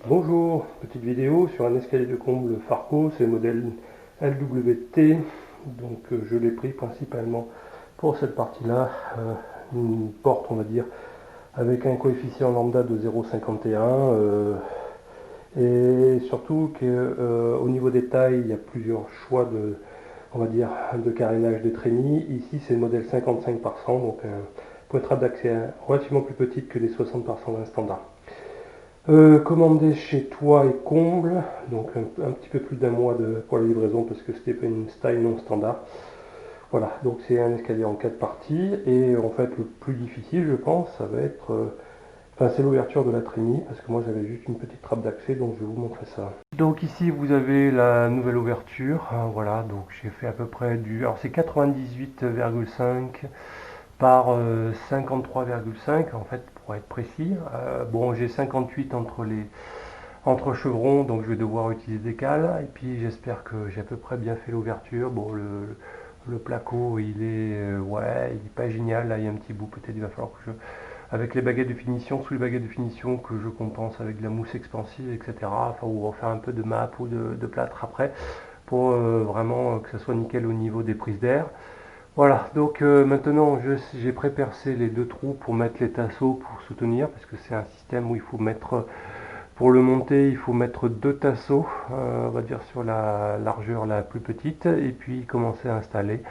Bonjour, petite vidéo sur un escalier de comble Farco, c'est le modèle LWT, donc je l'ai pris principalement pour cette partie-là, une porte on va dire avec un coefficient lambda de 0,51 et surtout qu'au niveau des tailles il y a plusieurs choix de, on va dire, de carénage de trémies. Ici c'est le modèle 55 par 100, donc un pointrade d'accès relativement plus petite que les 60 par 120 standard. Commandé chez Toit et Comble, donc un petit peu plus d'un mois pour la livraison parce que c'était pas une style non standard. Voilà, donc c'est un escalier en 4 parties et en fait le plus difficile je pense ça va être, c'est l'ouverture de la trémie parce que moi j'avais juste une petite trappe d'accès donc je vais vous montrer ça. Donc ici vous avez la nouvelle ouverture, hein, voilà, donc j'ai fait à peu près alors c'est 98,5 par 53,5 en fait pour être précis. Bon j'ai 58 entre chevrons donc je vais devoir utiliser des cales et puis j'espère que j'ai à peu près bien fait l'ouverture. Bon le placo il est ouais il est pas génial, là il y a un petit bout, peut-être il va falloir que avec les baguettes de finition, sous les baguettes de finition que je compense avec de la mousse expansive etc. Enfin ou refaire un peu de map ou de plâtre après pour vraiment que ça soit nickel au niveau des prises d'air. Voilà, donc maintenant j'ai pré-percé les deux trous pour mettre les tasseaux pour soutenir, parce que c'est un système où il faut mettre, pour le monter, il faut mettre deux tasseaux, on va dire sur la largeur la plus petite, et puis commencer à installer,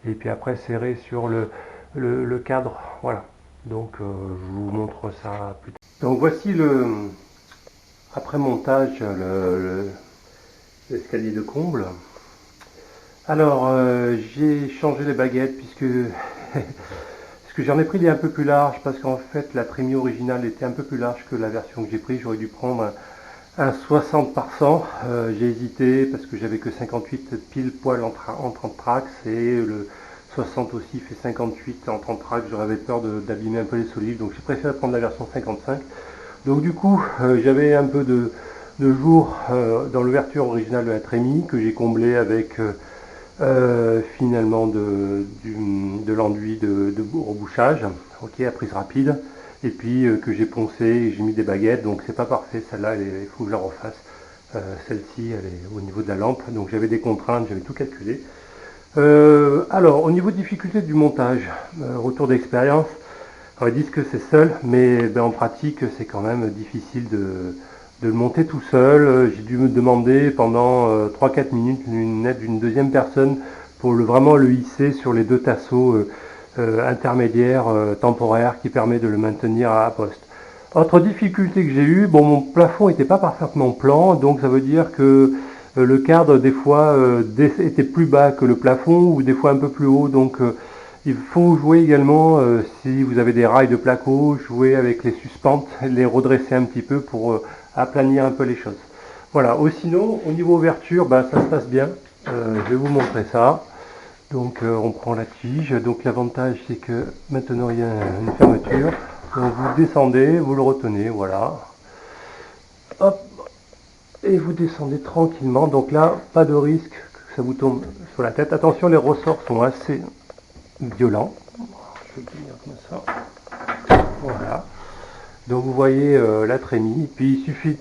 et puis après serrer sur le cadre, voilà. Donc je vous montre ça plus tard. Donc voici après montage, l'escalier de comble. Alors, j'ai changé les baguettes puisque j'en ai pris des un peu plus larges parce qu'en fait la trémie originale était un peu plus large que la version que j'ai prise. J'aurais dû prendre un 60 par 100. J'ai hésité parce que j'avais que 58 pile poil en 30 tracks et le 60 aussi fait 58 en 30 tracks. J'aurais peur d'abîmer un peu les solides, donc j'ai préféré prendre la version 55. Donc du coup, j'avais un peu de jour dans l'ouverture originale de la trémie que j'ai comblé avec finalement de l'enduit de rebouchage, ok, à prise rapide, et puis que j'ai poncé et j'ai mis des baguettes, donc c'est pas parfait, celle-là il faut que je la refasse. Celle-ci elle est au niveau de la lampe, donc j'avais des contraintes, j'avais tout calculé. Alors au niveau de difficulté du montage, retour d'expérience, on dit que c'est seul, mais en pratique c'est quand même difficile de le monter tout seul. J'ai dû me demander pendant 3-4 minutes une aide d'une deuxième personne pour vraiment le hisser sur les deux tasseaux intermédiaires temporaires qui permet de le maintenir à poste. Autre difficulté que j'ai eue, bon mon plafond n'était pas parfaitement plan, donc ça veut dire que le cadre des fois était plus bas que le plafond ou des fois un peu plus haut, donc il faut jouer également, si vous avez des rails de placo, jouer avec les suspentes, les redresser un petit peu pour aplanir un peu les choses. Voilà, sinon au niveau ouverture, ça se passe bien. Je vais vous montrer ça. Donc on prend la tige, donc l'avantage c'est que maintenant il y a une fermeture. Donc vous descendez, vous le retenez, voilà. Hop, et vous descendez tranquillement. Donc là, pas de risque que ça vous tombe sur la tête. Attention, les ressorts sont assez violent. Je vais tenir comme ça. Voilà. Donc vous voyez la trémie. Puis il suffit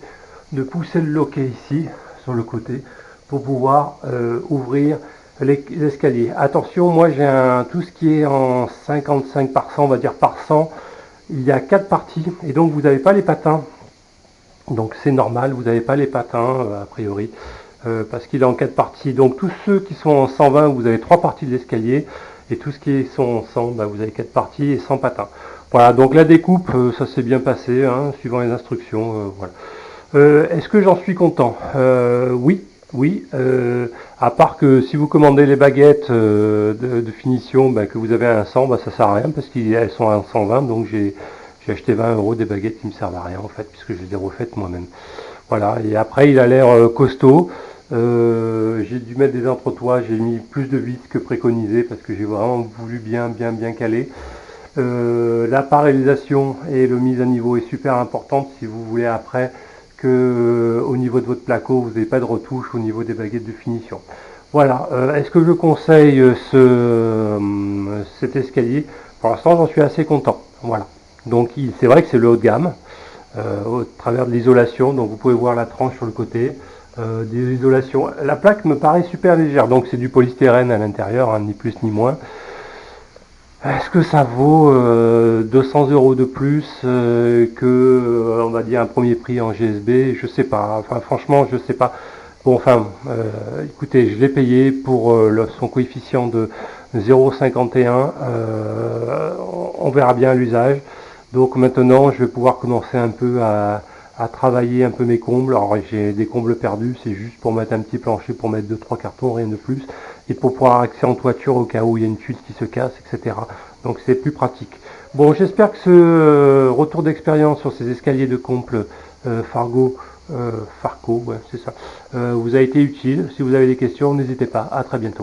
de pousser le loquet ici, sur le côté, pour pouvoir ouvrir l'escalier. Attention, moi j'ai tout ce qui est en 55 par 100, on va dire par 100. Il y a 4 parties et donc vous n'avez pas les patins. Donc c'est normal, vous n'avez pas les patins a priori. Parce qu'il est en 4 parties. Donc tous ceux qui sont en 120, vous avez 3 parties de l'escalier. Et tout ce qui sont en 100, vous avez 4 parties et 100 patins. Voilà, donc la découpe, ça s'est bien passé, hein, suivant les instructions. Voilà. Est-ce que j'en suis content? Oui, oui. À part que si vous commandez les baguettes de finition, que vous avez un 100, ça sert à rien parce qu'elles sont à 120. Donc j'ai acheté 20 € des baguettes qui ne me servent à rien en fait, puisque je les ai refaites moi-même. Voilà, et après il a l'air costaud. J'ai dû mettre des entretoits, j'ai mis plus de vis que préconisé parce que j'ai vraiment voulu bien caler. La parallélisation et la mise à niveau est super importante si vous voulez après que au niveau de votre placo vous n'avez pas de retouche au niveau des baguettes de finition. Voilà, est-ce que je conseille cet escalier? Pour l'instant j'en suis assez content. Voilà, donc c'est vrai que c'est le haut de gamme. au travers de l'isolation. Donc vous pouvez voir la tranche sur le côté. Des isolations. La plaque me paraît super légère, donc c'est du polystyrène à l'intérieur, hein, ni plus ni moins. Est-ce que ça vaut 200 € de plus que, on va dire, un premier prix en GSB? Je sais pas. Enfin, franchement, je sais pas. Bon, enfin, écoutez, je l'ai payé pour son coefficient de 0,51. On verra bien l'usage. Donc maintenant, je vais pouvoir commencer un peu à travailler un peu mes combles. Alors j'ai des combles perdus, c'est juste pour mettre un petit plancher, pour mettre 2-3 cartons, rien de plus. Et pour pouvoir accès en toiture au cas où il y a une tuile qui se casse, etc. Donc c'est plus pratique. Bon, j'espère que ce retour d'expérience sur ces escaliers de comble Fargo, Farco, ouais, c'est ça, vous a été utile. Si vous avez des questions, n'hésitez pas. À très bientôt.